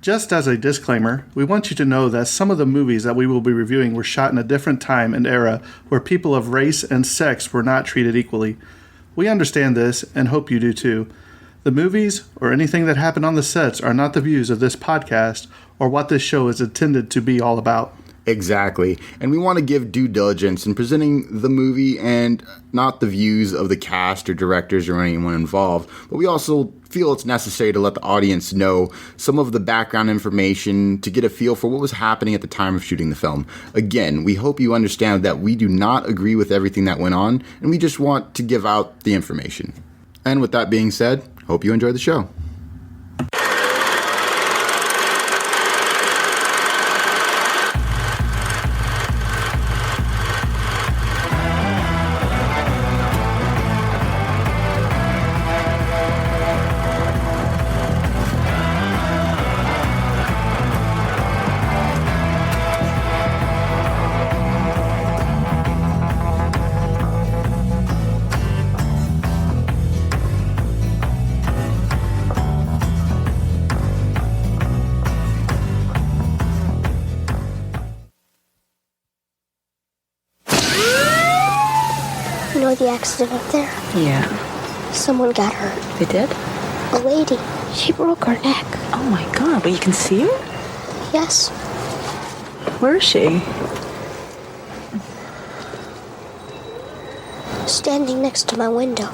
Just as a disclaimer, we want you to know that some of the movies that we will be reviewing were shot in a different time and era where people of race and sex were not treated equally. We understand this and hope you do too. The movies or anything that happened on the sets are not the views of this podcast or what this show is intended to be all about. Exactly. And we want to give due diligence in presenting the movie and not the views of the cast or directors or anyone involved. But we also feel it's necessary to let the audience know some of the background information to get a feel for what was happening at the time of shooting the film. Again, we hope you understand that we do not agree with everything that went on, and we just want to give out the information. And with that being said, hope you enjoy the show. The accident up there? Yeah. Someone got hurt. They did? A lady. She broke her neck. Oh my God, but you can see her? Yes. Where is she? Standing next to my window.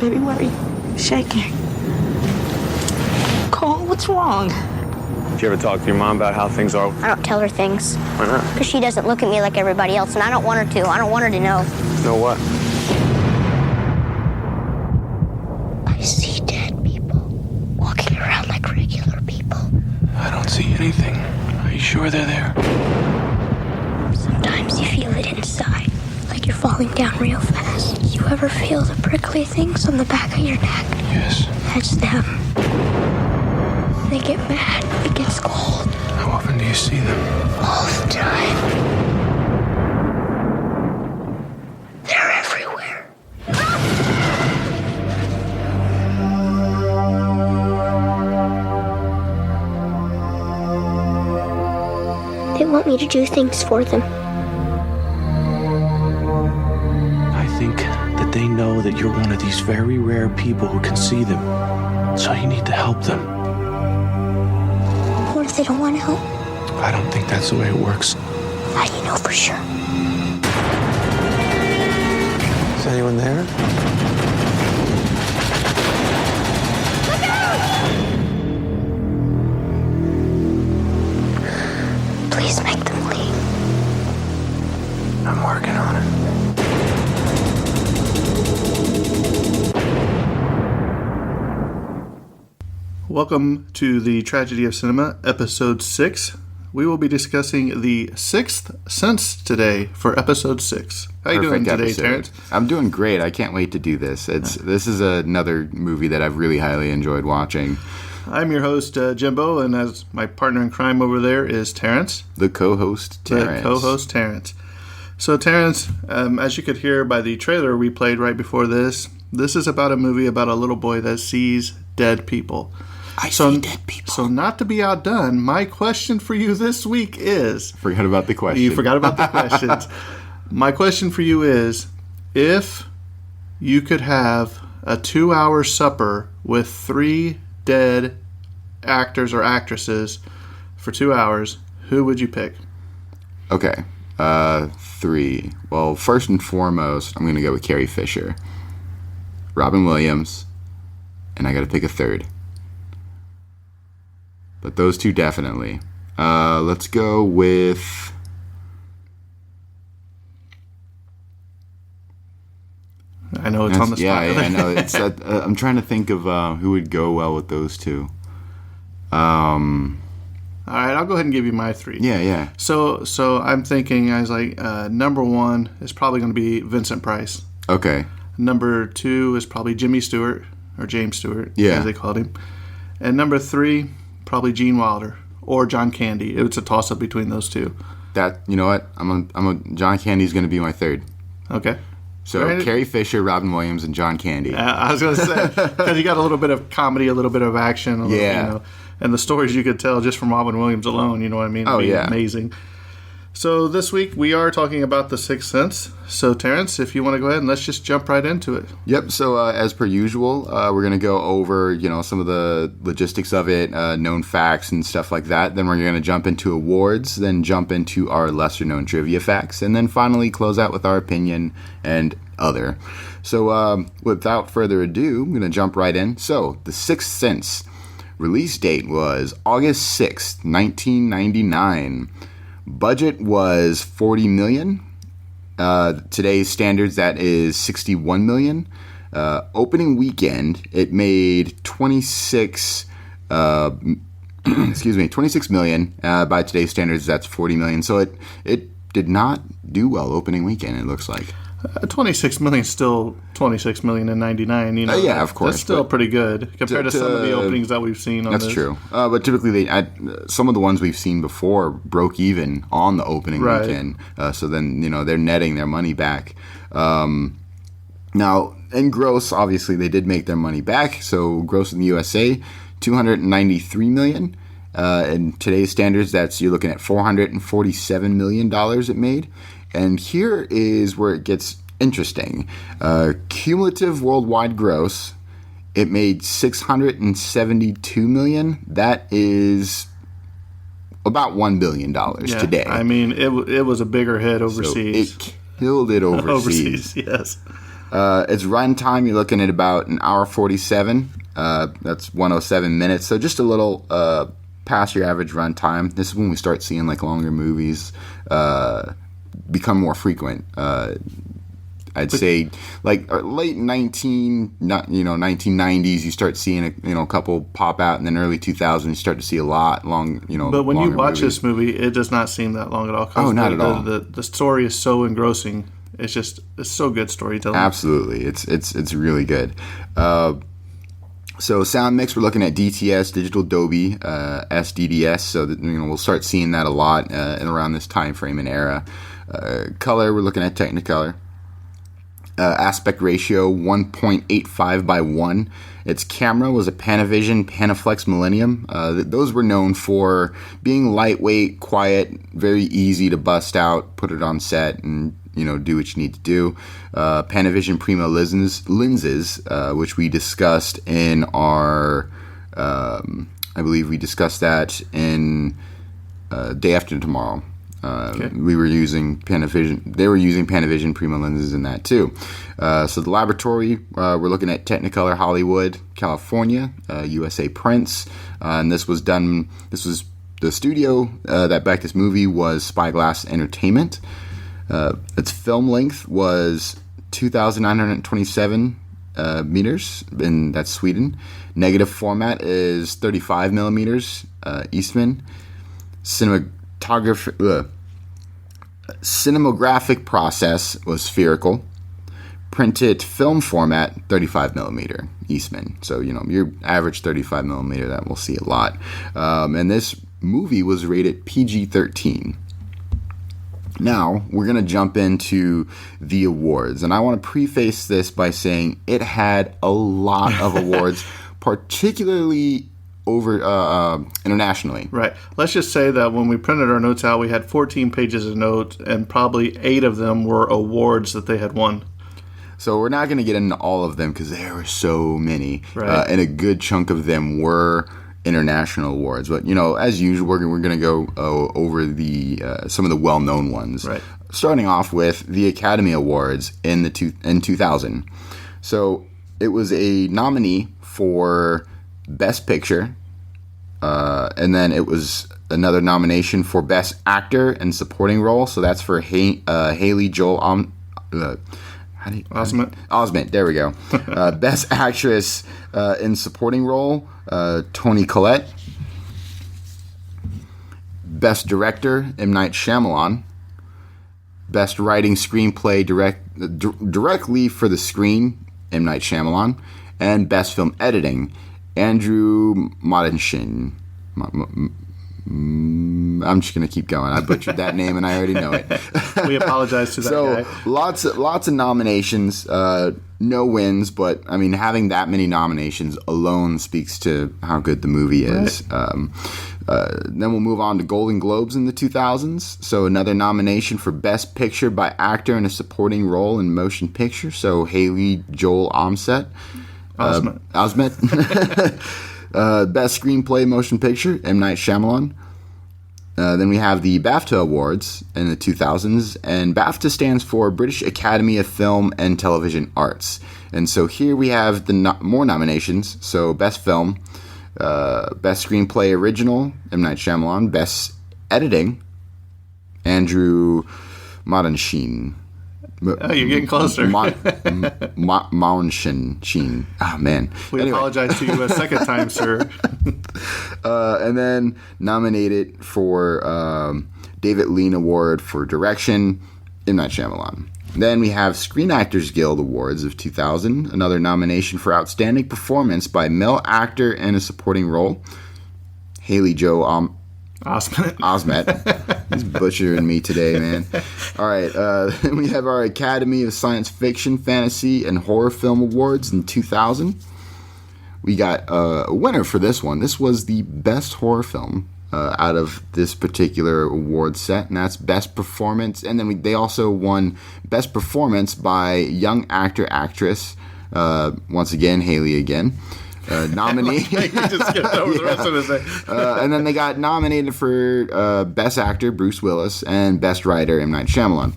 Baby, why are you shaking? Cole, what's wrong? Did you ever talk to your mom about how things are? I don't tell her things. Why not? Because she doesn't look at me like everybody else, and I don't want her to. I don't want her to know. Know what? I see dead people walking around like regular people. I don't see anything. Are you sure they're there? Sometimes you feel it inside, like you're falling down real fast. You ever feel the prickly things on the back of your neck? Yes. That's them. They get mad. It gets cold. How often do you see them? All the time. They're everywhere. They want me to do things for them. I think that they know that you're one of these very rare people who can see them. So you need to help them. What if they don't want to help? I don't think that's the way it works. How do you know for sure? Is anyone there? Please make them leave. I'm working on it. Welcome to the Tragedy of Cinema, Episode 6. We will be discussing The Sixth Sense today for Episode 6. How you doing today, Terrence? I'm doing great. I can't wait to do this. This is another movie that I've really highly enjoyed watching. I'm your host, Jimbo, and as my partner in crime over there is Terrence. The co-host, Terrence. So, Terrence, as you could hear by the trailer we played right before this is about a movie about a little boy that sees dead people. I see dead people. So not to be outdone, my question for you this week is... Forgot about the question. You forgot about the questions. My question for you is, if you could have a 2-hour supper with 3 dead actors or actresses for 2 hours, who would you pick? Okay. 3. Well, first and foremost, I'm going to go with Carrie Fisher, Robin Williams, and I got to pick a third. But those two definitely. Let's go with... I know it's on the spot. Yeah, I know. It's, I'm trying to think of who would go well with those two. All right, I'll go ahead and give you my 3. Yeah. So I'm thinking, I was like, number 1 is probably going to be Vincent Price. Okay. Number 2 is probably Jimmy Stewart, or James Stewart, as they called him. And number 3, probably Gene Wilder or John Candy. It's a toss-up between those two. That, you know what? John Candy's going to be my third. Okay. So Right. Carrie Fisher, Robin Williams, and John Candy. I was going to say, because you got a little bit of comedy, a little bit of action. A little, Yeah. And the stories you could tell just from Robin Williams alone, you know what I mean? Oh, It'd be yeah. amazing. So this week we are talking about The Sixth Sense. So Terrence, if you want to go ahead and let's just jump right into it. Yep. So as per usual, we're going to go over some of the logistics of it, known facts and stuff like that. Then we're going to jump into awards, then jump into our lesser known trivia facts, and then finally close out with our opinion and other. So without further ado, I'm going to jump right in. So The Sixth Sense release date was August 6th, 1999. Budget was $40 million. Today's standards, that is $61 million. Opening weekend, it made 26 million. By today's standards, that's $40 million. So it did not do well opening weekend, it looks like. 26 million is still 26 million in 99. Yeah, of course, That's still but pretty good compared to some of the openings that we've seen on That's this. true. But typically, some of the ones we've seen before broke even on the opening Right. weekend. So then, they're netting their money back. Now, in gross, obviously, they did make their money back. So gross in the USA, $293 million. In today's standards, you're looking at $447 million it made. And here is where it gets interesting. Cumulative worldwide gross, it made $672 million. That is about $1 billion today. I mean, it was a bigger hit So overseas. it killed it overseas. Yes. Its run time, you're looking at about an hour 47. That's 107 minutes. So just a little past your average run time. This is when we start seeing longer movies become more frequent. I'd say late 1990s, you start seeing a couple pop out, and then early 2000s you start to see a lot long. But when you longer watch movies. this movie, it does not seem that long at all. 'Cause Oh, not at all. The story is so engrossing. It's so good storytelling. Absolutely, it's really good. So sound mix, we're looking at DTS, Digital Dolby, SDDS. So that, we'll start seeing that a lot in around this time frame and era. Color, we're looking at Technicolor. Aspect ratio 1.85 by 1. Its camera was a Panavision Panaflex Millennium. Those were known for being lightweight, quiet, very easy to bust out, put it on set, and do what you need to do. Panavision Primo lenses, which we discussed in our, I believe we discussed that in Day After Tomorrow. Okay. We were using Panavision. They were using Panavision Primo lenses in that too. So the laboratory, we're looking at Technicolor Hollywood, California, USA prints, and this was done. This was the studio that backed this movie was Spyglass Entertainment. Its film length was 2,927 meters, and that's Sweden. Negative format is 35 millimeters, Eastman. Cinematographic process was spherical. Printed film format, 35 millimeter, Eastman. So, your average 35 millimeter, that we'll see a lot. And this movie was rated PG-13. Now, we're going to jump into the awards. And I want to preface this by saying it had a lot of awards, particularly over internationally. Right. Let's just say that when we printed our notes out, we had 14 pages of notes, and probably 8 of them were awards that they had won. So we're not going to get into all of them because there were so many. Right. And a good chunk of them were international awards. But, as usual, we're going to go over the some of the well-known ones. Right. Starting off with the Academy Awards in 2000. So it was a nominee for Best Picture, and then it was another nomination for Best Actor and Supporting Role. So that's for Haley Joel Osment. There we go. Best Actress in Supporting Role, Toni Collette. Best Director, M. Night Shyamalan. Best Writing Screenplay directly for the screen, M. Night Shyamalan. And Best Film Editing, Andrew Martinshin. I'm just gonna keep going. I butchered that name, and I already know it. We apologize to that guy. Lots of nominations, no wins, but I mean, having that many nominations alone speaks to how good the movie is. Right. Then we'll move on to Golden Globes in the 2000s. So another nomination for Best Picture by Actor in a Supporting Role in Motion Picture. So Haley Joel Osment. Best Screenplay Motion Picture, M. Night Shyamalan. Then we have the BAFTA Awards in the 2000s, and BAFTA stands for British Academy of Film and Television Arts. And so here we have the more nominations. So Best Film, Best Screenplay Original, M. Night Shyamalan. Best Editing, Andrew Martinshin. Oh, you're getting closer. Martinshin. Oh, man. We apologize to you a second time, sir. And then nominated for David Lean Award for Direction, M. Night Shyamalan. Then we have Screen Actors Guild Awards of 2000, another nomination for Outstanding Performance by Male Actor in a Supporting Role, Haley Joel Osment. He's butchering me today, man. All right, then we have our Academy of Science Fiction, Fantasy, and Horror Film Awards in 2000. We got a winner for this one. This was the best horror film out of this particular award set, and that's Best Performance. And then they also won Best Performance by Young Actor, Actress. Once again, Haley again. Nominee. Just skipped over the rest of his name. And then they got nominated for Best Actor, Bruce Willis, and Best Writer, M. Night Shyamalan.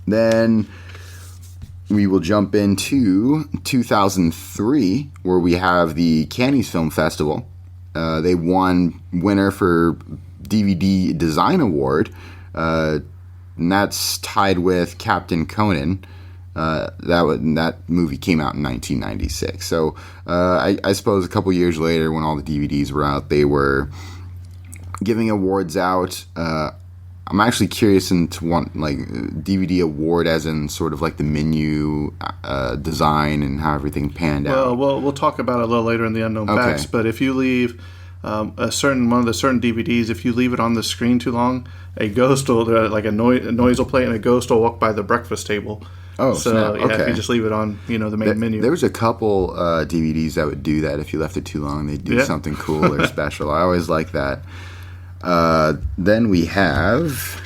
Then we will jump into 2003, where we have the Cannes Film Festival. They won winner for DVD Design Award, and that's tied with Captain Conan. That movie came out in 1996. So I suppose a couple years later, when all the DVDs were out, they were giving awards out. I'm actually curious into one like DVD award, as in sort of like the menu design and how everything panned out. Well, we'll talk about it a little later in the Unknown Facts. But if you leave one of the certain DVDs, if you leave it on the screen too long, a ghost will like a noise will play, and a ghost will walk by the breakfast table. Oh, so snap. Okay. if you just leave it on, the main menu. There was a couple DVDs that would do that. If you left it too long, they'd do something cool or special. I always like that. Then we have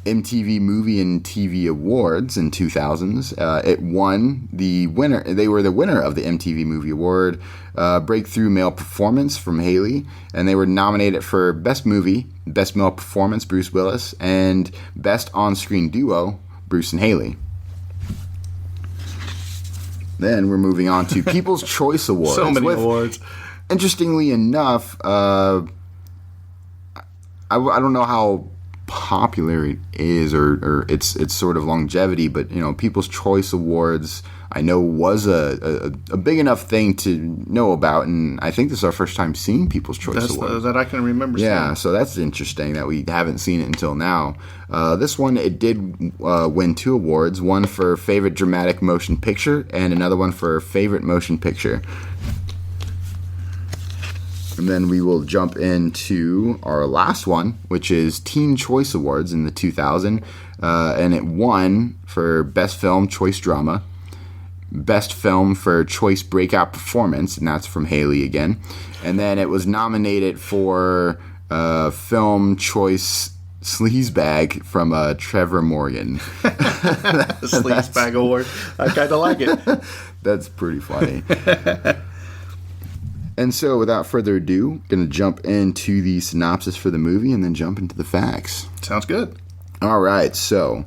MTV Movie and TV Awards in 2000s. It won the winner. They were the winner of the MTV Movie Award, Breakthrough Male Performance from Haley, and they were nominated for Best Movie, Best Male Performance, Bruce Willis, and Best On-Screen Duo, Bruce and Haley. Then we're moving on to People's Choice Awards. So many awards. Interestingly enough, I don't know how popular it is or its sort of longevity, but People's Choice Awards I know was a big enough thing to know about, and I think this is our first time seeing People's Choice Awards that I can remember. Yeah, so that's interesting that we haven't seen it until now. This one, it did win 2 awards, one for Favorite Dramatic Motion Picture and another one for Favorite Motion Picture. And then we will jump into our last one, which is Teen Choice Awards in the 2000. And it won for Best Film, Choice Drama. Best Film for Choice Breakout Performance, and that's from Haley again. And then it was nominated for Film Choice Sleazebag from Trevor Morgan. The Sleazebag Award. I kind of like it. That's pretty funny. And so, without further ado, going to jump into the synopsis for the movie and then jump into the facts. Sounds good. All right, so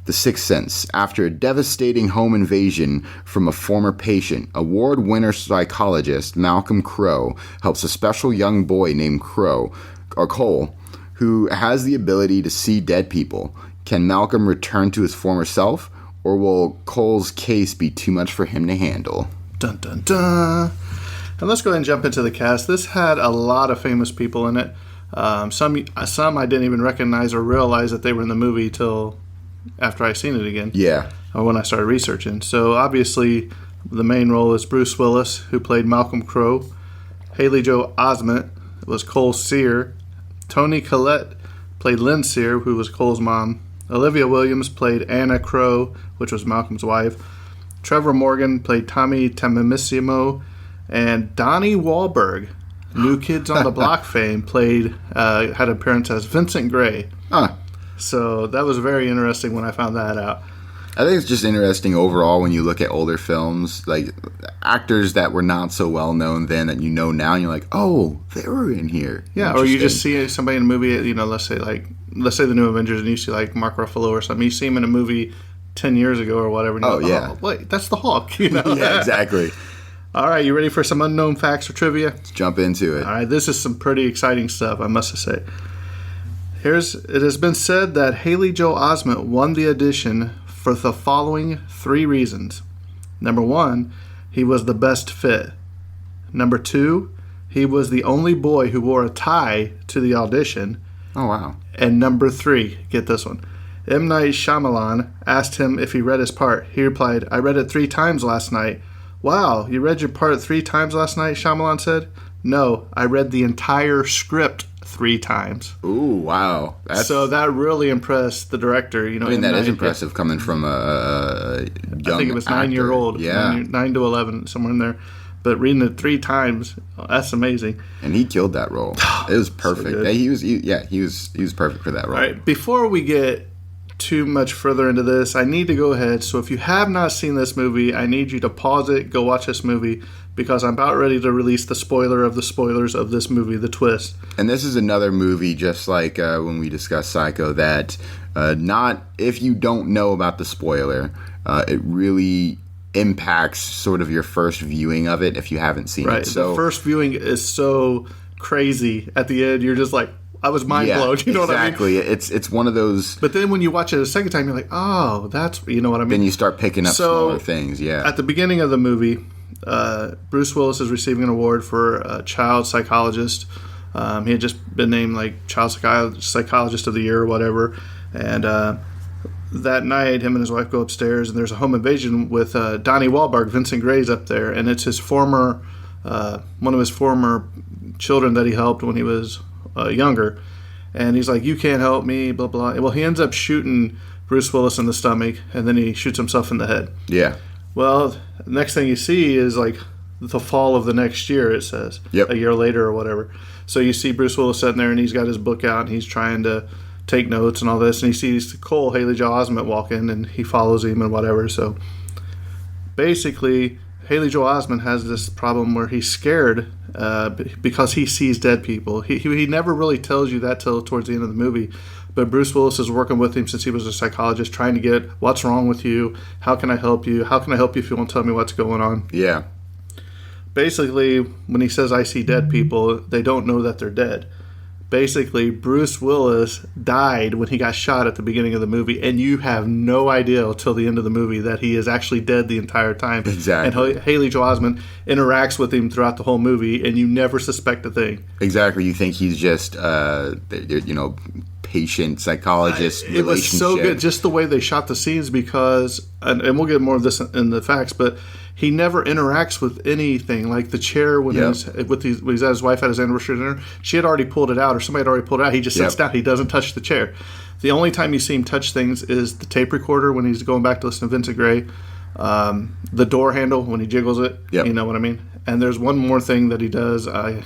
The Sixth Sense. After a devastating home invasion from a former patient, award-winner psychologist Malcolm Crowe helps a special young boy named Cole, who has the ability to see dead people. Can Malcolm return to his former self, or will Cole's case be too much for him to handle? Dun, dun, dun. And let's go ahead and jump into the cast. This had a lot of famous people in it. Some I didn't even recognize or realize that they were in the movie till after I seen it again. Yeah. Or when I started researching. So obviously, The main role is Bruce Willis, who played Malcolm Crowe. Haley Joel Osment was Cole Sear. Toni Collette played Lynn Sear, who was Cole's mom. Olivia Williams played Anna Crowe, which was Malcolm's wife. Trevor Morgan played Tommy Tamimissimo. And Donnie Wahlberg, New Kids on the Block fame, had an appearance as Vincent Gray. Huh. So that was very interesting when I found that out. I think it's just interesting overall when you look at older films, like actors that were not so well known then that you know now, and you're like, oh, they were in here. Yeah, or you just see somebody in a movie, let's say the New Avengers, and you see like Mark Ruffalo or something. You see him in a movie 10 years ago or whatever. And you're like, wait, that's the Hulk. Yeah, exactly. All right, you ready for some unknown facts or trivia? Let's jump into it. All right, this is some pretty exciting stuff, I must say. It has been said that Haley Joel Osment won the audition for the following 3 reasons. Number 1, he was the best fit. Number 2, he was the only boy who wore a tie to the audition. Oh, wow. And number 3, get this one. M. Night Shyamalan asked him if he read his part. He replied, I read it 3 times last night. Wow, you read your part 3 times last night, Shyamalan said. No, I read the entire script 3 times. Ooh, wow. So that really impressed the director. I mean, that is impressive coming from a young I think it was actor. 9-year-old. Yeah. 9 to 11, somewhere in there. But reading it 3 times, that's amazing. And he killed that role. It was perfect. So he was perfect for that role. All right, before we get too much further into this, I need to go ahead. So if you have not seen this movie, I need you to pause it, go watch this movie, because I'm about ready to release the spoiler of the spoilers of this movie, the twist. And this is another movie, just like when we discussed Psycho, that not if you don't know about the spoiler, it really impacts sort of your first viewing of it if you haven't seen it. So the first viewing is so crazy. At the end, you're just like, I was mind blown. You know what I mean? Exactly. It's one of those. But then when you watch it a second time, you're like, oh, that's, you know what I mean? Then you start picking up smaller things. Yeah. At the beginning of the movie, Bruce Willis is receiving an award for a child psychologist. He had just been named like child psychologist of the year or whatever. And that night, him and his wife go upstairs, and there's a home invasion with Donnie Wahlberg. Vincent Gray's up there, and it's his one of his former children that he helped when he was younger. And he's like, you can't help me, blah, blah. Well, he ends up shooting Bruce Willis in the stomach, and then he shoots himself in the head. Yeah. Well, next thing you see is like the fall of the next year, it says. Yep. A year later or whatever. So you see Bruce Willis sitting there, and he's got his book out, and he's trying to take notes and all this, and he sees Cole, Haley Joel Osment, walk in, and he follows him and whatever. So basically, Haley Joel Osment has this problem where he's scared because he sees dead people. He never really tells you that till towards the end of the movie. But Bruce Willis is working with him since he was a psychologist, trying to get what's wrong with you, how can I help you, how can I help you if you won't tell me what's going on. Yeah. Basically, when he says I see dead people, they don't know that they're dead. Basically, Bruce Willis died when he got shot at the beginning of the movie, and you have no idea until the end of the movie that he is actually dead the entire time. Exactly. And Haley Joel Osment interacts with him throughout the whole movie, and you never suspect a thing. Exactly. You think he's just, patient psychologist It was so good, just the way they shot the scenes, because, and we'll get more of this in the facts, but he never interacts with anything. Like the chair when he's at his wife at his anniversary dinner, she had already pulled it out, or somebody had already pulled it out. He just sits down. He doesn't touch the chair. The only time you see him touch things is the tape recorder when he's going back to listen to Vincent Gray. The door handle when he jiggles it. Yep. You know what I mean? And there's one more thing that he does. I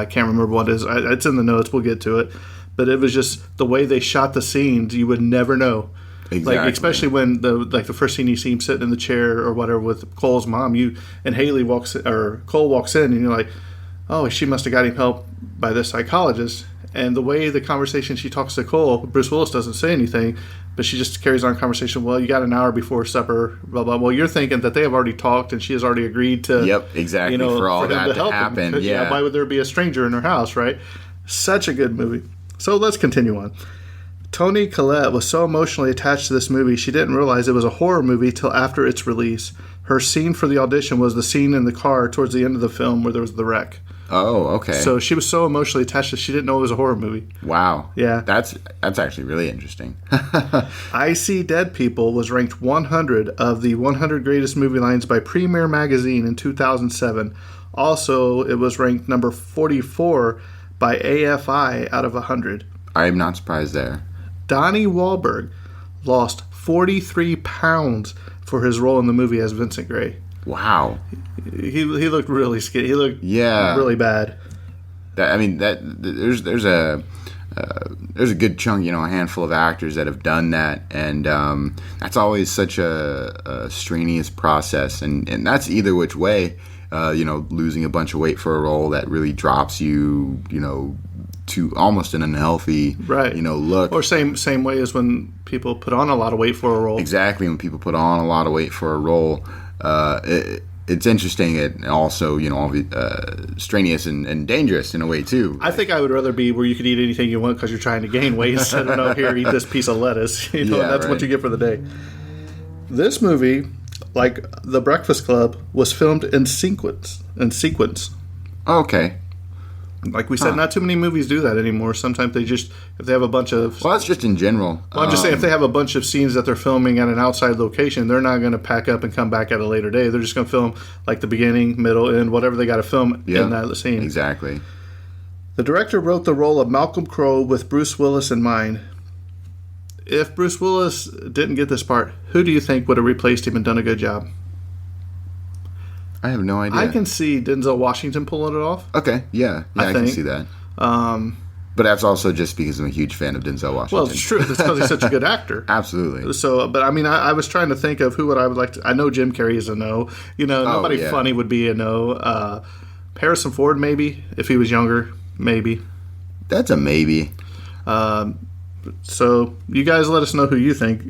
can't remember what it is. It's in the notes. We'll get to it. But it was just the way they shot the scenes. You would never know. Exactly. Like, especially when the first scene you see him sitting in the chair or whatever with Cole's mom, and Haley Cole walks in, and you're like, oh, she must have got him help by this psychologist. And the way the conversation she talks to Cole, Bruce Willis doesn't say anything, but she just carries on conversation. Well, you got an hour before supper, blah blah. Well, you're thinking that they have already talked, and she has already agreed to. Yep, exactly. For all that to happen, yeah. Why would there be a stranger in her house, right? Such a good movie. So let's continue on. Toni Collette was so emotionally attached to this movie, she didn't realize it was a horror movie till after its release. Her scene for the audition was the scene in the car towards the end of the film where there was the wreck. Oh, okay. So she was so emotionally attached that she didn't know it was a horror movie. wow. Yeah. That's actually really interesting. I See Dead People was ranked 100 of the 100 greatest movie lines by Premiere Magazine in 2007. Also, it was ranked number 44 by AFI out of 100. I'm not surprised there. Donnie Wahlberg lost 43 pounds for his role in the movie as Vincent Gray. Wow. He looked really skinny. He looked Yeah. really bad. There's a good chunk, a handful of actors that have done that, and that's always such a strenuous process, and that's either which way. Losing a bunch of weight for a role that really drops you, to almost an unhealthy, Right. look. Or same way as when people put on a lot of weight for a role. Exactly, when people put on a lot of weight for a role, it's interesting and also, strenuous and dangerous in a way too. I think I would rather be where you could eat anything you want because you're trying to gain weight instead of, no, here, eat this piece of lettuce. That's what right. you get for the day. This movie, like The Breakfast Club, was filmed in sequence. Okay. Like we said, not too many movies do that anymore. Sometimes they just, if they have a bunch of... Well, that's just in general. Well, I'm just saying, if they have a bunch of scenes that they're filming at an outside location, they're not going to pack up and come back at a later day. They're just going to film like the beginning, middle, end, whatever they got to film in that scene. Exactly. The director wrote the role of Malcolm Crowe with Bruce Willis in mind. If Bruce Willis didn't get this part, who do you think would have replaced him and done a good job? I have no idea. I can see Denzel Washington pulling it off. Okay, yeah, I can think. see that. But that's also just because I'm a huge fan of Denzel Washington. Well, it's true. That's because he's such a good actor. Absolutely. So, but I mean, I was trying to think of who I would like to. I know Jim Carrey is a no. Nobody yeah. funny would be a no. Harrison Ford, maybe, if he was younger, maybe. That's a maybe. So, you guys let us know who you think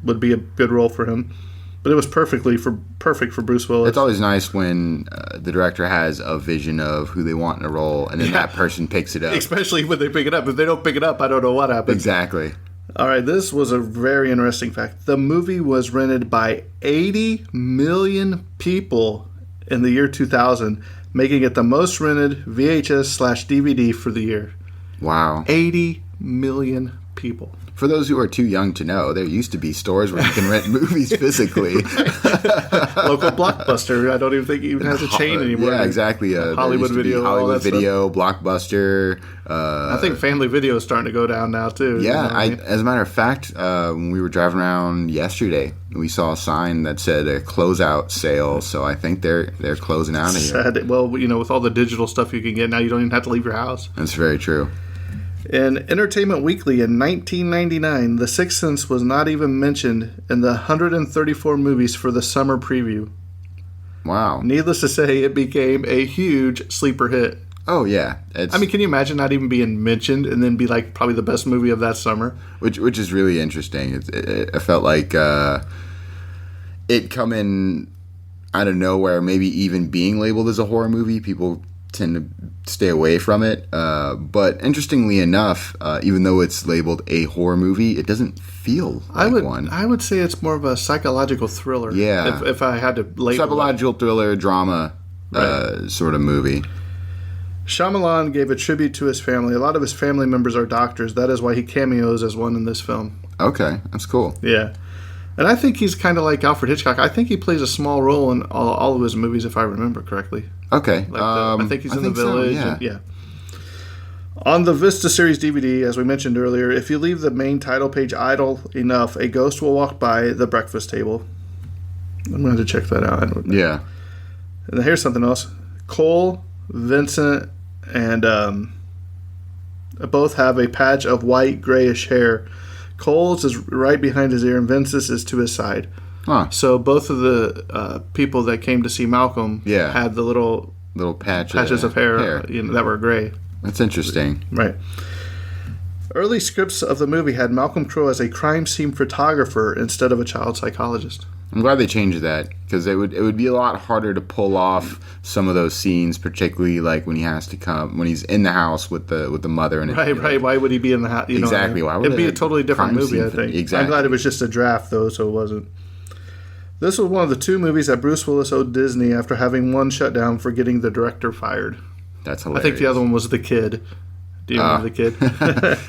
would be a good role for him. But it was perfect for Bruce Willis. It's always nice when the director has a vision of who they want in a role, and then that person picks it up. Especially when they pick it up. If they don't pick it up, I don't know what happens. Exactly. All right, this was a very interesting fact. The movie was rented by 80 million people in the year 2000, making it the most rented VHS/DVD for the year. Wow. 80 million people. For those who are too young to know, there used to be stores where you can rent movies physically. Local Blockbuster. I don't even think it even has a chain anymore. Yeah, exactly. Hollywood Video. all Hollywood that stuff. Video, Blockbuster. I think Family Video is starting to go down now, too. Yeah, You know what I mean? as a matter of fact, when we were driving around yesterday, we saw a sign that said a closeout sale. So I think they're closing out of here. Sad. Well, with all the digital stuff you can get now, you don't even have to leave your house. That's very true. In Entertainment Weekly in 1999, The Sixth Sense was not even mentioned in the 134 movies for the summer preview. Wow. Needless to say, it became a huge sleeper hit. Oh yeah. I mean, can you imagine not even being mentioned and then be like probably the best movie of that summer? Which is really interesting. I felt like it come in out of nowhere. Maybe even being labeled as a horror movie, people tend to stay away from it. But interestingly enough, even though it's labeled a horror movie, it doesn't feel like one. I would say it's more of a psychological thriller. Yeah. If I had to label Psychological thriller, drama sort of movie. Shyamalan gave a tribute to his family. A lot of his family members are doctors. That is why he cameos as one in this film. Okay, that's cool. Yeah. And I think he's kind of like Alfred Hitchcock. I think he plays a small role in all of his movies, if I remember correctly. Okay. I think he's in The Village. So, yeah. On the Vista Series DVD, as we mentioned earlier, if you leave the main title page idle enough, a ghost will walk by the breakfast table. I'm going to have to check that out. Yeah. And here's something else. Cole, Vincent, and both have a patch of white grayish hair. Cole's is right behind his ear, and Vincent's is to his side. Huh. So both of the people that came to see Malcolm had the little patches of hair. That were gray. That's interesting. Right. Early scripts of the movie had Malcolm Crowe as a crime scene photographer instead of a child psychologist. I'm glad they changed that because it would be a lot harder to pull off some of those scenes, particularly like when he's in the house with the mother and right. Why would he be in the house? Exactly. Why would it'd be a totally different movie? I think. Exactly. I'm glad it was just a draft though, so it wasn't. This was one of the two movies that Bruce Willis owed Disney after having one shut down for getting the director fired. That's I hilarious. think the other one was The Kid. Do you remember The Kid?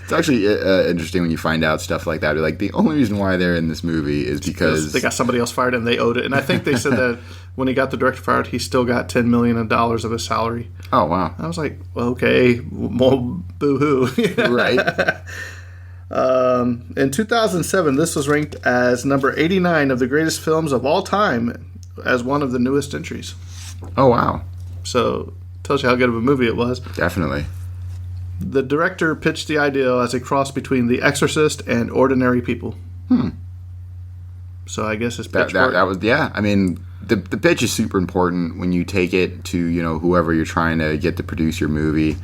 It's actually interesting when you find out stuff like that. Like, the only reason why they're in this movie is because they got somebody else fired and they owed it. And I think they said that when he got the director fired, he still got $10 million of his salary. Oh, wow. I was like, well, okay, well, boo-hoo. Right. In 2007, this was ranked as number 89 of the greatest films of all time as one of the newest entries. Oh, wow. So, tells you how good of a movie it was. Definitely. The director pitched the idea as a cross between The Exorcist and Ordinary People. So I guess it's pitch That was, yeah. I mean, the pitch is super important when you take it to, whoever you're trying to get to produce your movie.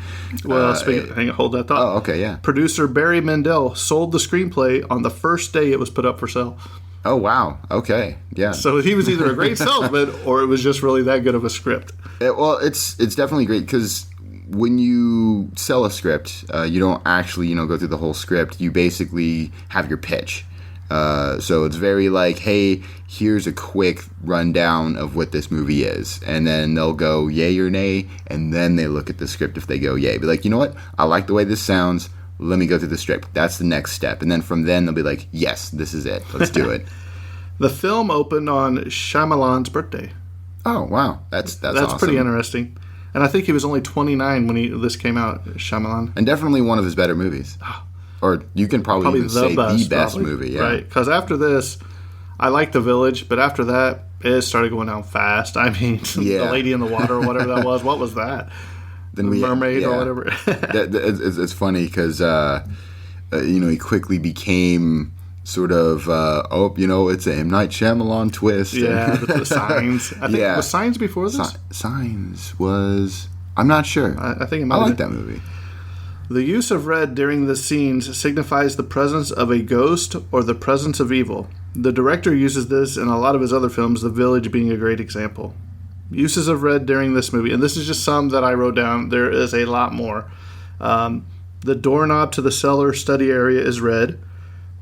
Well, hang on, hold that thought. Oh, okay, yeah. Producer Barry Mendel sold the screenplay on the first day it was put up for sale. Oh, wow. Okay, yeah. So he was either a great salesman or it was just really that good of a script. It's definitely great because when you sell a script, you don't actually, go through the whole script. You basically have your pitch. So it's very like, hey, here's a quick rundown of what this movie is. And then they'll go yay or nay, and then they look at the script if they go yay. Be like, you know what? I like the way this sounds. Let me go through the script. That's the next step. And then from then, they'll be like, yes, this is it. Let's do it. The film opened on Shyamalan's birthday. Oh, wow. That's awesome. Pretty interesting. And I think he was only 29 when this came out, Shyamalan. And definitely one of his better movies. Or you can probably even say the best movie. Yeah. Right, because after this, I liked The Village, but after that, it started going down fast. I mean, Yeah. The Lady in the Water or whatever that was. What was that? Then Mermaid or whatever. It's funny because, he quickly became sort of, it's a M. Night Shyamalan twist. Yeah, the Signs. I think was Signs before this? Signs was... I'm not sure. I think it might I have like been. that movie. The use of red during the scenes signifies the presence of a ghost or the presence of evil. The director uses this in a lot of his other films, The Village being a great example. Uses of red during this movie, and this is just some that I wrote down. There is a lot more. The doorknob to the cellar study area is red.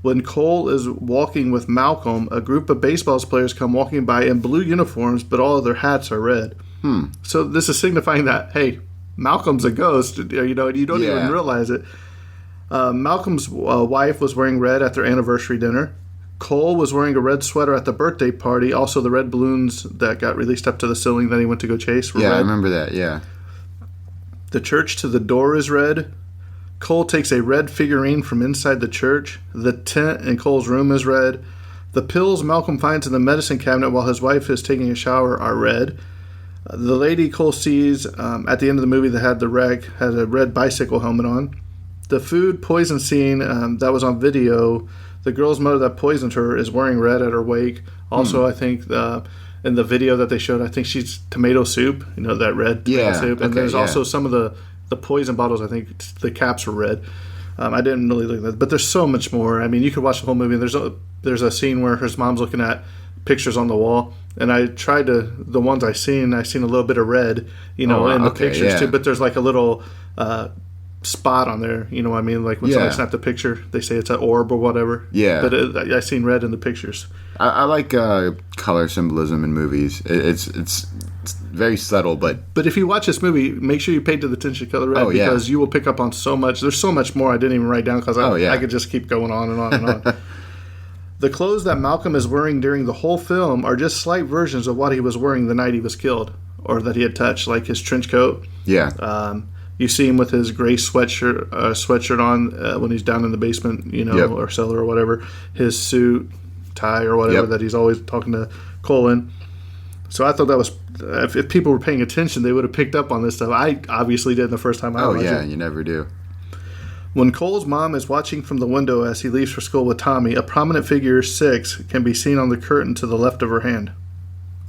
When Cole is walking with Malcolm, a group of baseball players come walking by in blue uniforms, but all of their hats are red. So this is signifying that, hey, Malcolm's a ghost, and you don't even realize it. Malcolm's wife was wearing red at their anniversary dinner. Cole was wearing a red sweater at the birthday party. Also, the red balloons that got released up to the ceiling that he went to go chase were red. I remember that, yeah. The church to the door is red. Cole takes a red figurine from inside the church. The tent in Cole's room is red. The pills Malcolm finds in the medicine cabinet while his wife is taking a shower are red. The lady Cole sees at the end of the movie that had the wreck had a red bicycle helmet on. The food poison scene that was on video, the girl's mother that poisoned her is wearing red at her wake. Also, I think in the video that they showed, I think she's tomato soup, that red tomato soup. And there's also some of the poison bottles, I think the caps were red. I didn't really look at that. But there's so much more. I mean, you could watch the whole movie. There's a scene where his mom's looking at pictures on the wall, and I tried the ones I seen a little bit of red, in the pictures too. But there's like a little spot on there, you know what I mean? Like when somebody snapped a picture, they say it's an orb or whatever. Yeah. But I seen red in the pictures. I like color symbolism in movies. It's very subtle, but if you watch this movie, make sure you pay attention to color red because you will pick up on so much. There's so much more I didn't even write down because I could just keep going on and on and on. The clothes that Malcolm is wearing during the whole film are just slight versions of what he was wearing the night he was killed or that he had touched, like his trench coat. Yeah. You see him with his gray sweatshirt on when he's down in the basement, or cellar or whatever. His suit, tie or whatever that he's always talking to Cole in. So I thought that was, if people were paying attention, they would have picked up on this stuff. I obviously did the first time I watched it. Oh, yeah, you never do. When Cole's mom is watching from the window as he leaves for school with Tommy, a prominent figure 6 can be seen on the curtain to the left of her hand.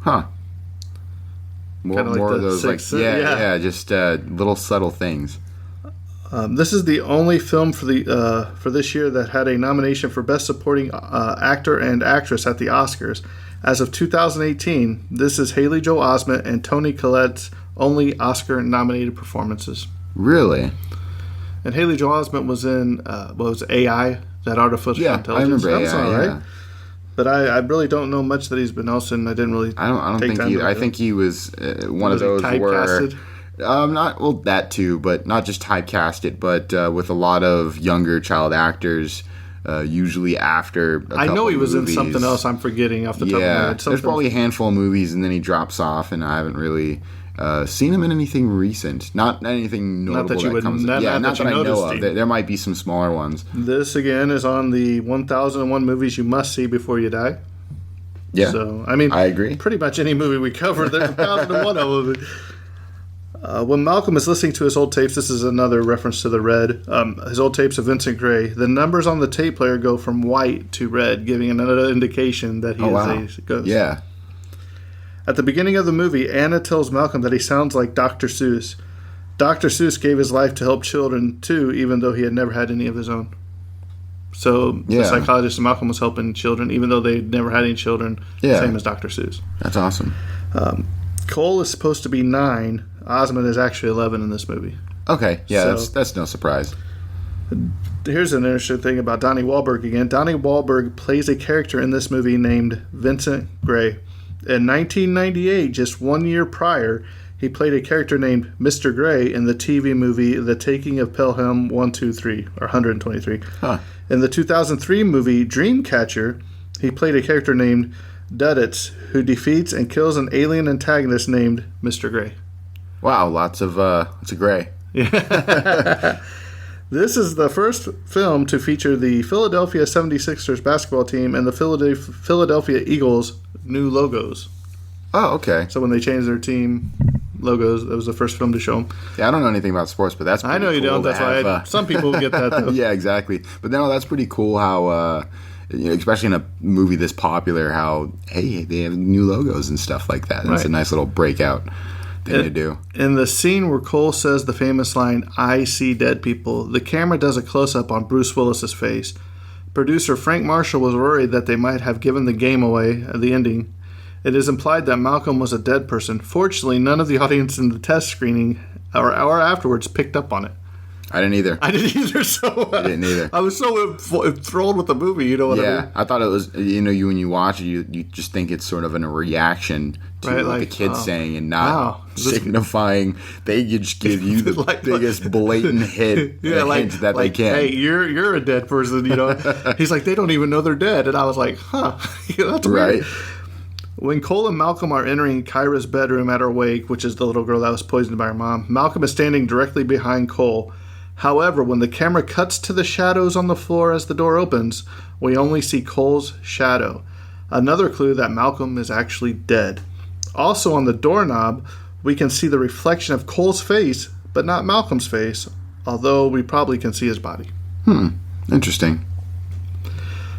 Huh. More like of the those, six, just little subtle things. This is the only film for this year that had a nomination for Best Supporting Actor and Actress at the Oscars. As of 2018, this is Haley Joel Osment and Toni Collette's only Oscar-nominated performances. Really? And Haley Joel Osment was in AI, that artificial intelligence. I remember that was AI. all right. Yeah. But I really don't know much that he's been else in. I didn't really. I don't think he. I think he was one of those where Not well, that too, but not just typecast it, but with a lot of younger child actors. Usually after I know he was in movies. something else I'm forgetting off the top of my Yeah, head. there's probably a handful of movies, and then he drops off, and I haven't really seen him in anything recent. Not anything notable that you would- comes. not Not that that you I know noticed, of. Steve. There might be some smaller ones. This, again, is on the 1001 movies you must see before you die. Yeah, So, I mean, I agree. Pretty much any movie we cover, there's 1001 of them. When Malcolm is listening to his old tapes, this is another reference to the red, his old tapes of Vincent Gray, the numbers on the tape player go from white to red, giving another indication that he is a ghost. Yeah. At the beginning of the movie, Anna tells Malcolm that he sounds like Dr. Seuss. Dr. Seuss gave his life to help children, too, even though he had never had any of his own. So the Yeah. psychologist Malcolm was helping children, even though they'd never had any children, Yeah. same as Dr. Seuss. That's awesome. Cole is supposed to be 9. Osmond is actually 11 in this movie. Okay, yeah, So- that's no surprise. Here's an interesting thing about Donnie Wahlberg again. Donnie Wahlberg plays a character in this movie named Vincent Gray. In 1998, just 1 year prior, he played a character named Mr. Gray in the TV movie The Taking of Pelham 123, or 123. Huh. In the 2003 movie Dreamcatcher, he played a character named Duddits, who defeats and kills an alien antagonist named Mr. Gray. Wow, lots of gray. This is the first film to feature the Philadelphia 76ers basketball team and the Philadelphia Eagles new logos. Oh, okay. So when they changed their team logos, that was the first film to show them. Yeah, I don't know anything about sports, but that's I know you pretty cool don't. That's to have, why some people get that, though. yeah, exactly. But no, that's pretty cool how, especially in a movie this popular, how, hey, they have new logos and stuff like that. That's a Right. nice little breakout thing to do. In the scene where Cole says the famous line, "I see dead people," the camera does a close-up on Bruce Willis's face. Producer Frank Marshall was worried that they might have given the game away at the ending. It is implied that Malcolm was a dead person. Fortunately, none of the audience in the test screening or afterwards picked up on it. I didn't either. I didn't either. So I didn't either. I was so enthralled with the movie. You know what I Yeah, mean? I thought it was, you when you watch it, you just think it's sort of a reaction to Right, what the like, kid's oh, saying and not wow, this- signifying. They just give you the Like- biggest blatant hint that they can. Hey, you're a dead person. You know. He's like, they don't even know they're dead, and I was like, huh, that's weird. Right. When Cole and Malcolm are entering Kyra's bedroom at her wake, which is the little girl that was poisoned by her mom, Malcolm is standing directly behind Cole. However, when the camera cuts to the shadows on the floor as the door opens, we only see Cole's shadow. Another clue that Malcolm is actually dead. Also on the doorknob, we can see the reflection of Cole's face, but not Malcolm's face, although we probably can see his body. Interesting.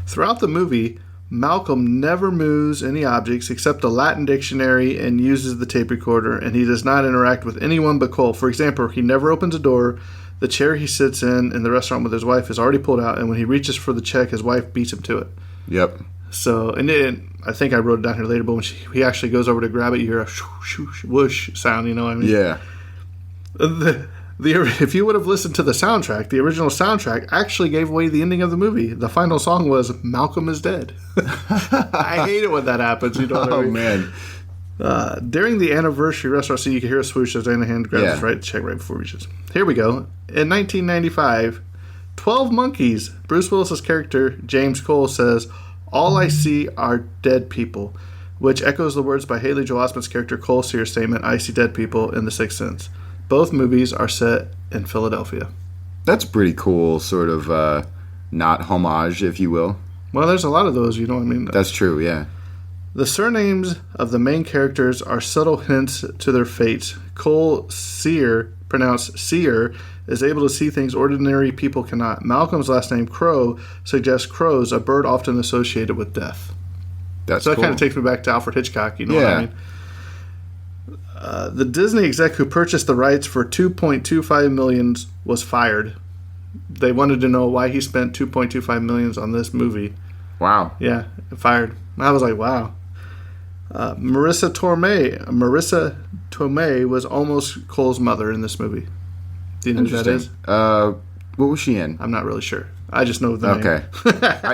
Throughout the movie, Malcolm never moves any objects except the Latin dictionary and uses the tape recorder, and he does not interact with anyone but Cole. For example, he never opens a door. The chair he sits in the restaurant with his wife is already pulled out, and when he reaches for the check, his wife beats him to it. Yep. So, and then I think I wrote it down here later, but when he actually goes over to grab it, you hear a whoosh sound, you know what I mean? Yeah. If you would have listened to the soundtrack, the original soundtrack actually gave away the ending of the movie. The final song was "Malcolm is Dead." I hate it when that happens. You know what I Oh mean? man. During the anniversary restaurant scene, you can hear a swoosh as Anna Hand grabs Yeah. his right check right before he reaches. Here we go. In 1995, 12 Monkeys, Bruce Willis's character James Cole says, "All I see are dead people," which echoes the words by Haley Joel Osment's character Cole Sear's statement, "I see dead people" in The Sixth Sense. Both movies are set in Philadelphia. That's pretty cool, sort of not homage, if you will. Well, there's a lot of those, you know what I mean? That's true, yeah. The surnames of the main characters are subtle hints to their fates. Cole Sear, pronounced Sear, is able to see things ordinary people cannot. Malcolm's last name, Crow, suggests crows, a bird often associated with death. That's So that cool. kind of takes me back to Alfred Hitchcock, you know what I Yeah. mean? The Disney exec who purchased the rights for $2.25 million was fired. They wanted to know why he spent $2.25 million on this movie. Wow. Yeah, fired. I was like, wow. Marissa Tomei was almost Cole's mother in this movie. Do you know who that is? Interesting. What was she in? I'm not really sure. I just know the name. Okay.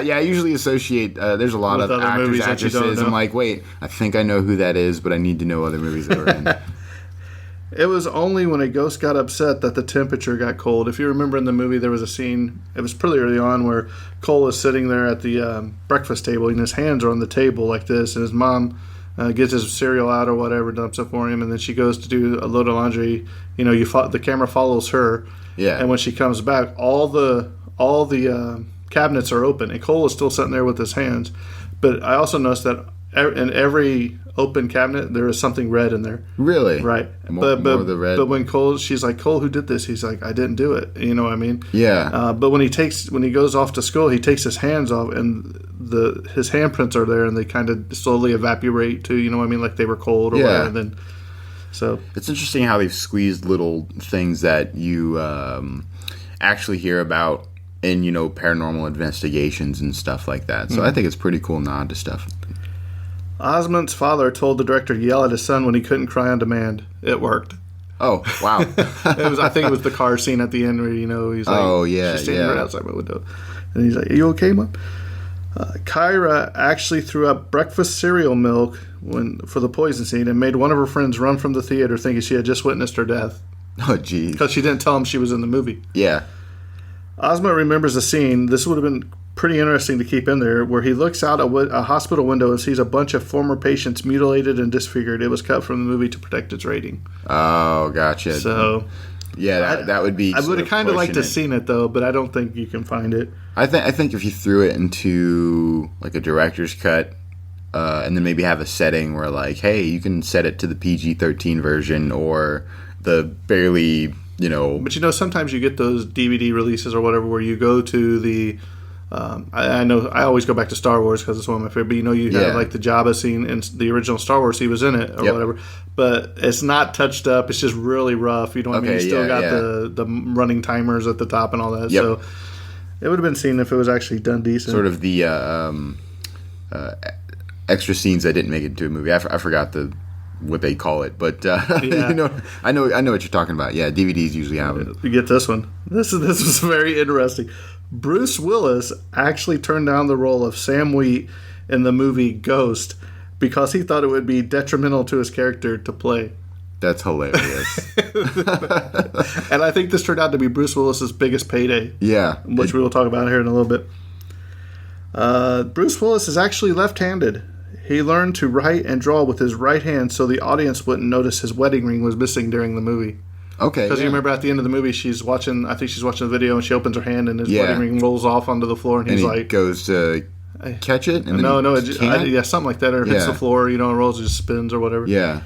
Yeah, I usually associate. There's a lot With of other actors, movies that you don't actresses. know. I'm like, wait, I think I know who that is, but I need to know other movies that are in. It was only when a ghost got upset that the temperature got cold. If you remember in the movie, there was a scene, it was pretty early on, where Cole is sitting there at the breakfast table, and his hands are on the table like this, and his mom gets his cereal out or whatever, dumps it for him, and then she goes to do a load of laundry. You know, the camera follows her, Yeah. and when she comes back, all the cabinets are open, and Cole is still sitting there with his hands. But I also noticed that in every open cabinet, there is something red in there. Really? Right. More of the red. But when she's like, Cole, who did this? He's like, I didn't do it. You know what I mean? Yeah. But when he goes off to school, he takes his hands off, and his handprints are there, and they kind of slowly evaporate too. You know what I mean? Like they were cold or Yeah. whatever. And then, so It's interesting how they've squeezed little things that you actually hear about in, paranormal investigations and stuff like that. So I think it's pretty cool nod to stuff. Osmond's father told the director to yell at his son when he couldn't cry on demand. It worked. Oh, wow. I think it was the car scene at the end where, he's like, Oh, yeah, she's standing yeah. right outside my window. And he's like, "Are you okay, Mom?" Kyra actually threw up breakfast cereal milk for the poison scene and made one of her friends run from the theater thinking she had just witnessed her death Oh, geez. because she didn't tell him she was in the movie. Yeah. Ozma remembers a scene, this would have been pretty interesting to keep in there, where he looks out a hospital window and sees a bunch of former patients mutilated and disfigured. It was cut from the movie to protect its rating. Oh, gotcha. So yeah, that would be. I would have kind of liked to pushing it. seen it though, but I don't think you can find it. I think if you threw it into like a director's cut, and then maybe have a setting where like, hey, you can set it to the PG-13 version or the barely, But sometimes you get those DVD releases or whatever where you go to the. I know I always go back to Star Wars because it's one of my favorite. But you have Yeah. like the Jabba scene in the original Star Wars. He was in it or Yep. whatever, but it's not touched up. It's just really rough. You know what I mean? You Okay, still yeah, got yeah. the running timers at the top and all that. Yep. So it would have been seen if it was actually done decent. sort of the extra scenes that didn't make it into a movie. I forgot what they call it, but Yeah. I know what you're talking about. Yeah, DVDs usually have them. You get this one. This was very interesting. Bruce Willis actually turned down the role of Sam Wheat in the movie Ghost because he thought it would be detrimental to his character to play. That's hilarious. And I think this turned out to be Bruce Willis's biggest payday, Yeah, which we will talk about here in a little bit. Bruce Willis is actually left-handed. He learned to write and draw with his right hand so the audience wouldn't notice his wedding ring was missing during the movie. okay. Because yeah. you remember at the end of the movie, she's watching the video, and she opens her hand, and his Yeah. wedding ring rolls off onto the floor, and and he's he like, goes to catch it, and then no, he can't? yeah, something like that, or hits Yeah. the floor, it rolls, it just spins or whatever. Yeah.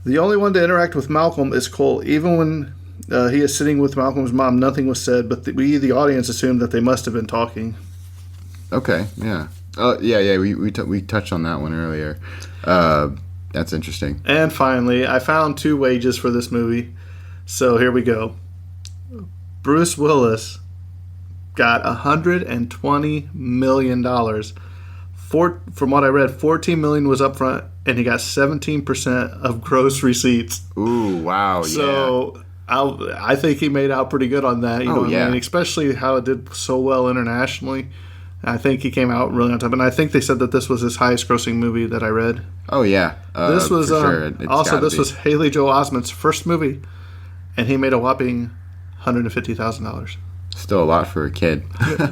The only one to interact with Malcolm is Cole. Even when he is sitting with Malcolm's mom, nothing was said, but we, the audience, assumed that they must have been talking. Okay. Yeah. Yeah. We touched on that one earlier. That's interesting. And finally, I found 2 wages for this movie. So here we go. Bruce Willis got $120 million. From what I read, $14 million was up front, and he got 17% of gross receipts. Ooh, wow. So I think he made out pretty good on that. You know what yeah. I mean? Especially how it did so well internationally. I think he came out really on top. And I think they said that this was his highest grossing movie that I read. yeah. Oh, yeah. This was for sure. It's also gotta this be. was Haley Joel Osment's first movie, and he made a whopping $150,000 still a lot for a kid.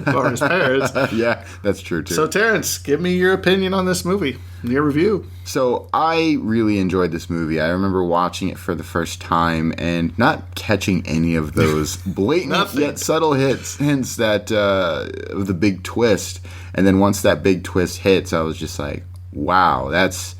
for his parents. Yeah, that's true too. So Terrence, give me your opinion on this movie, your review. So I really enjoyed this movie. I remember watching it for the first time and not catching any of those blatant Nothing. yet subtle hints that of the big twist. And then once that big twist hits, I was just like, "Wow, that's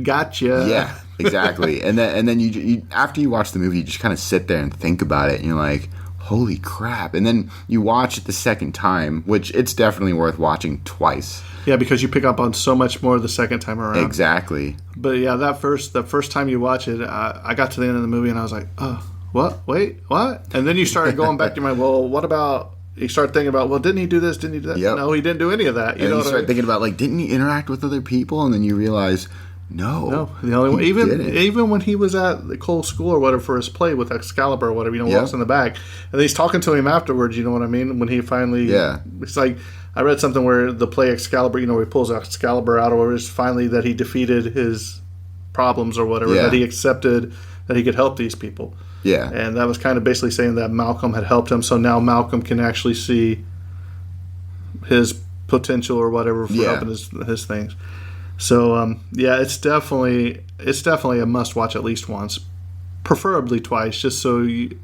Gotcha. yeah, exactly." and then you after you watch the movie, you just kind of sit there and think about it, and you're like, "Holy crap!" And then you watch it the second time, which it's definitely worth watching twice. Yeah, because you pick up on so much more the second time around. Exactly. But yeah, the first time you watch it, I got to the end of the movie and I was like, oh, what? Wait, what? And then you started going back to your mind, well, what about, you start thinking about, well, didn't he do this? Didn't he do that? Yep. No, he didn't do any of that. And you what I start mean? thinking about, like, didn't he interact with other people? And then you realize, no. No, the only one. he didn't. Even when he was at the Cole School or whatever for his play with Excalibur or whatever, Yeah. walks in the back, and he's talking to him afterwards. You know what I mean? When he finally, Yeah. it's like I read something where the play Excalibur, where he pulls Excalibur out, or it's finally that he defeated his problems or whatever, Yeah. that he accepted that he could help these people. Yeah. And that was kind of basically saying that Malcolm had helped him, so now Malcolm can actually see his potential or whatever for helping his things. So yeah, it's definitely a must watch at least once, preferably twice, just so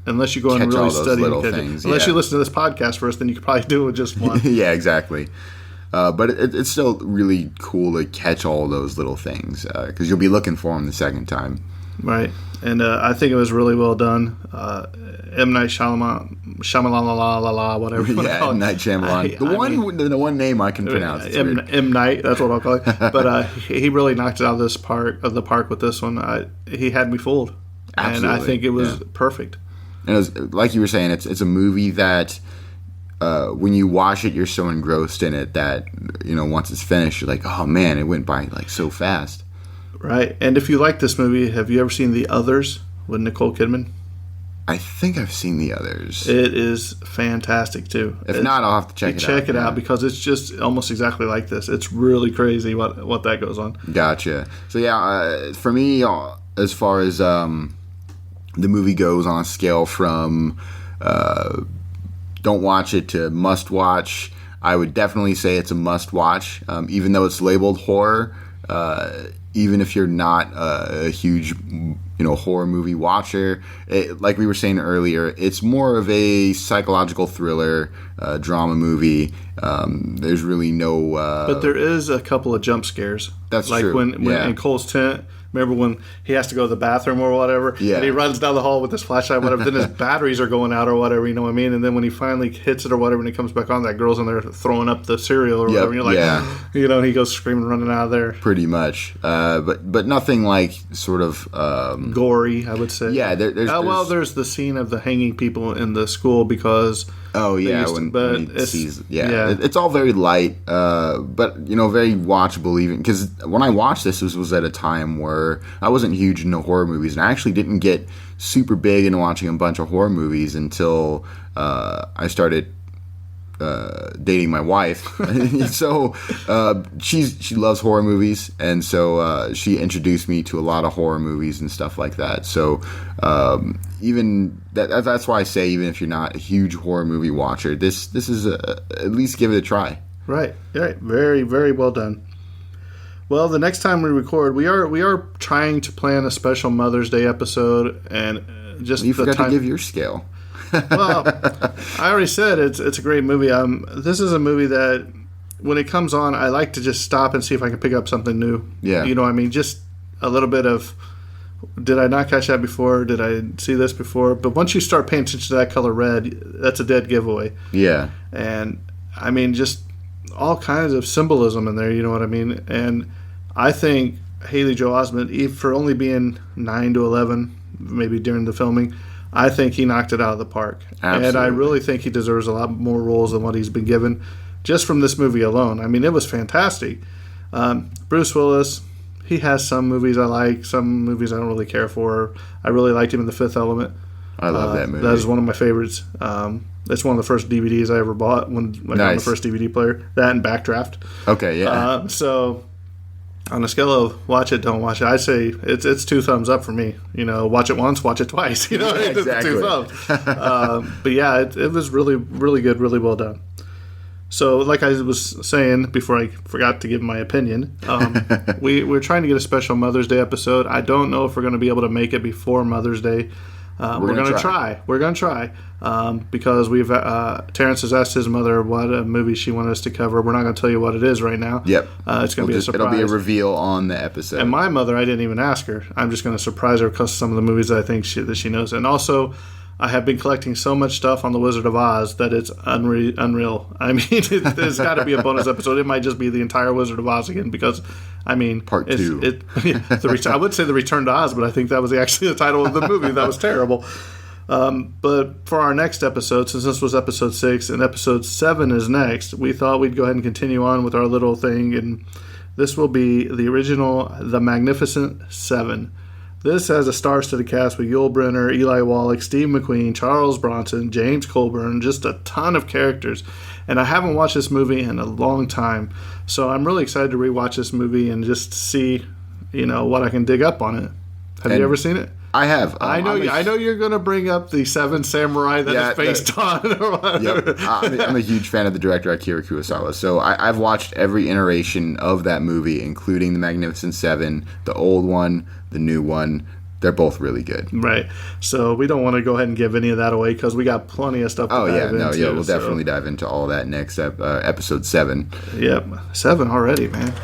unless you go and Catch really all those study little and things, unless you listen to this podcast first, then you could probably do it with just one. Yeah, exactly. But it's still really cool to catch all those little things because you'll be looking for them the second time. Right, and I think it was really well done. M. Night Shyamalan, whatever you want to Yeah, call it. M. Night Shyamalan. The one name I can pronounce. It's weird. M. Night, that's what I'll call it. But he really knocked it out of the park with this one. He had me fooled, Absolutely, and I think it was perfect. And it was, like you were saying, it's a movie that when you watch it, you're so engrossed in it that once it's finished, you're like, oh man, it went by like so fast. Right, and if you like this movie, have you ever seen The Others with Nicole Kidman? I think I've seen The Others. It is fantastic too. If not, I'll have to check it out. Check it out because it's just almost exactly like this. It's really crazy what that goes on. Gotcha. So yeah, for me, as far as the movie goes on a scale from don't watch it to must watch, I would definitely say it's a must watch, even though it's labeled horror. Even if you're not a huge, horror movie watcher, like we were saying earlier, it's more of a psychological thriller, drama movie. There's really no. But there is a couple of jump scares. That's like true. when in Cole's tent. Remember when he has to go to the bathroom or whatever? Yeah. And he runs down the hall with his flashlight, whatever. Then his batteries are going out or whatever, you know what I mean? And then when he finally hits it or whatever and he comes back on, that girl's in there throwing up the cereal or whatever. And you're like, and he goes screaming, running out of there. Pretty much. But nothing like sort of... gory, I would say. Yeah, there's the scene of the hanging people in the school because... Oh yeah, when he sees, it's all very light, but very watchable. Even because when I watched this was at a time where I wasn't huge into horror movies, and I actually didn't get super big into watching a bunch of horror movies until I started dating my wife. So she loves horror movies, and so she introduced me to a lot of horror movies and stuff like that. So even that's why I say, even if you're not a huge horror movie watcher, this is at least give it a try. Right. Very, very well done. Well, the next time we record, we are trying to plan a special Mother's Day episode, and just you forgot to give your scale. Well, I already said it's a great movie. This is a movie that when it comes on, I like to just stop and see if I can pick up something new. Yeah. You know what I mean? Just a little bit of, did I not catch that before? Did I see this before? But once you start paying attention to that color red, that's a dead giveaway. Yeah. And, I mean, just all kinds of symbolism in there, you know what I mean? And I think Haley Joel Osment, for only being 9 to 11, maybe during the filming, I think he knocked it out of the park. Absolutely. And I really think he deserves a lot more roles than what he's been given just from this movie alone. I mean, it was fantastic. Bruce Willis, he has some movies I like, some movies I don't really care for. I really liked him in The Fifth Element. I love that movie. That is one of my favorites. It's one of the first DVDs I ever bought when I got the first DVD player. That and Backdraft. Okay, yeah. So on a scale of watch it, don't watch it, I'd say it's 2 thumbs up for me. Watch it once, watch it twice. Exactly. 2 thumbs. But yeah, it was really, really good, really well done. So, like I was saying before I forgot to give my opinion, we're trying to get a special Mother's Day episode. I don't know if we're going to be able to make it before Mother's Day. We're going to try. We're going to try because Terrence has asked his mother what movie she wanted us to cover. We're not going to tell you what it is right now. Yep. It's going to be a surprise. It'll be a reveal on the episode. And my mother, I didn't even ask her. I'm just going to surprise her because of some of the movies I think that she knows. And also, I have been collecting so much stuff on The Wizard of Oz that it's unreal. I mean, there's got to be a bonus episode. It might just be the entire Wizard of Oz again because, I mean... Part 2. I would say The Return to Oz, but I think that was actually the title of the movie. That was terrible. But for our next episode, since this was episode 6 and episode 7 is next, we thought we'd go ahead and continue on with our little thing. And this will be the original The Magnificent Seven. This has a star-studded cast with Yul Brynner, Eli Wallach, Steve McQueen, Charles Bronson, James Coburn, just a ton of characters. And I haven't watched this movie in a long time. So I'm really excited to rewatch this movie and just see, what I can dig up on it. Have you ever seen it? I have. I know you're going to bring up the Seven Samurai that it's based on. Or whatever. Yep. I'm a huge fan of the director Akira Kurosawa, so I've watched every iteration of that movie, including the Magnificent Seven, the old one, the new one. They're both really good. Right. So we don't want to go ahead and give any of that away because we got plenty of stuff to dive into. We'll definitely dive into all that next episode 7. Yep. 7 already, man.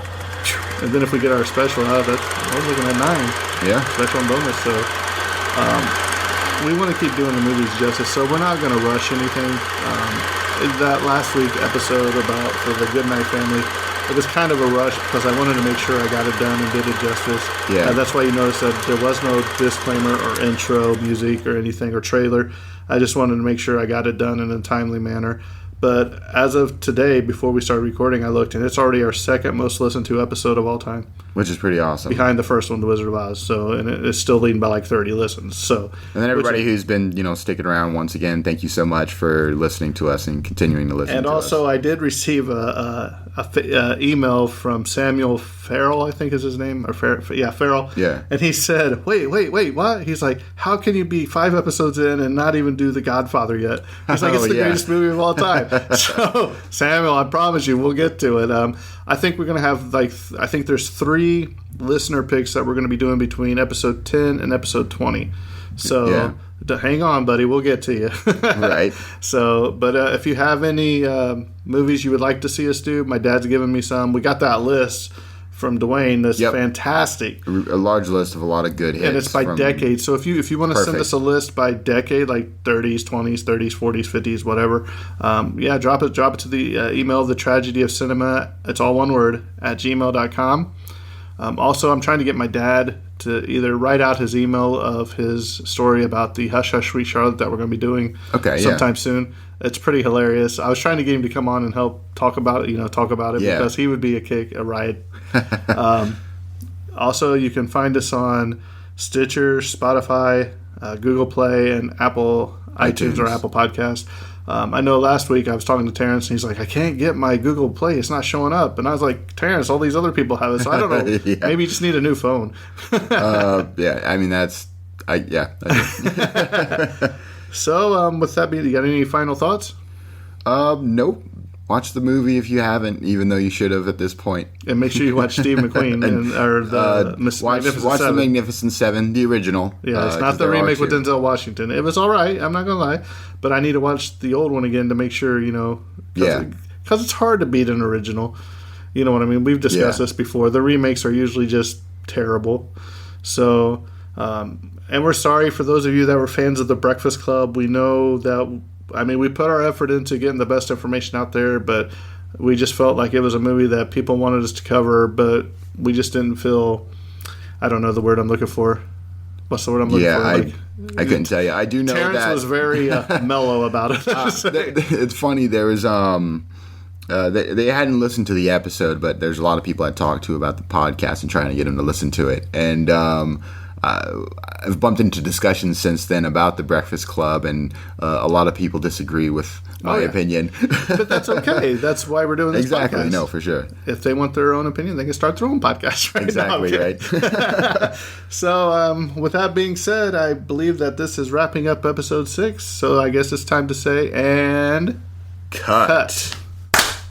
And then if we get our special out, we're looking at 9. Yeah. Special and bonus. So we want to keep doing the movies justice, so we're not going to rush anything. That last week episode for the Goodnight Family, it was kind of a rush because I wanted to make sure I got it done and did it justice. Yeah. That's why you notice that there was no disclaimer or intro music or anything or trailer. I just wanted to make sure I got it done in a timely manner. But as of today, before we started recording, I looked, and it's already our second most listened to episode of all time. Which is pretty awesome. Behind the first one, The Wizard of Oz. So, and it's still leading by like 30 listens. So, and then everybody who's been, sticking around, once again, thank you so much for listening to us and continuing to listen to us. And also, I did receive a email from Samuel Farrell, I think is his name, or Farrell. Yeah. And he said, wait, what? He's like, how can you be 5 episodes in and not even do The Godfather yet? He's like, it's the greatest movie of all time. So, Samuel, I promise you, we'll get to it. I think we're going to have, I think there's 3 listener picks that we're going to be doing between episode 10 and episode 20. So, hang on, buddy. We'll get to you. Right. So, but if you have any movies you would like to see us do, my dad's given me some. We got that list from Dwayne. That's fantastic. A large list of a lot of good hits. And it's by decade. So if you want to send us a list by decade, like 30s, 20s, 30s, 40s, 50s, whatever, drop it to the email, The Tragedy of Cinema. It's all one word, at gmail.com. Also, I'm trying to get my dad to either write out his email of his story about the Hush Hush Sweet Charlotte that we're going to be doing sometime soon. It's pretty hilarious. I was trying to get him to come on and help talk about it, because he would be a riot. Also, you can find us on Stitcher, Spotify, Google Play, and Apple iTunes or Apple Podcast. I know last week I was talking to Terrence, and he's like, I can't get my Google Play. It's not showing up. And I was like, Terrence, all these other people have it. So I don't know. Maybe you just need a new phone. I mean, So, with that being, you got any final thoughts? Nope. Watch the movie if you haven't, even though you should have at this point. And make sure you watch Steve McQueen watch the Magnificent Seven, the original. Yeah, it's not the remake with Denzel Washington. It was all right. I'm not gonna lie, but I need to watch the old one again to make sure, because it's hard to beat an original. You know what I mean? We've discussed this before. The remakes are usually just terrible. So, and we're sorry for those of you that were fans of The Breakfast Club. We know that. I mean, we put our effort into getting the best information out there, but we just felt like it was a movie that people wanted us to cover, but we just didn't feel, I don't know the word I'm looking for. What's the word I'm looking for? I couldn't tell you. I do know Terrence was very mellow about it. It's funny. There was they hadn't listened to the episode, but there's a lot of people I talked to about the podcast and trying to get them to listen to it. And I've bumped into discussions since then about The Breakfast Club, and a lot of people disagree with my opinion. But that's okay. That's why we're doing this exactly. podcast. No, for sure. If they want their own opinion, they can start their own podcast. Right? Exactly, right. So, with that being said, I believe that this is wrapping up episode 6. So I guess it's time to say, and cut.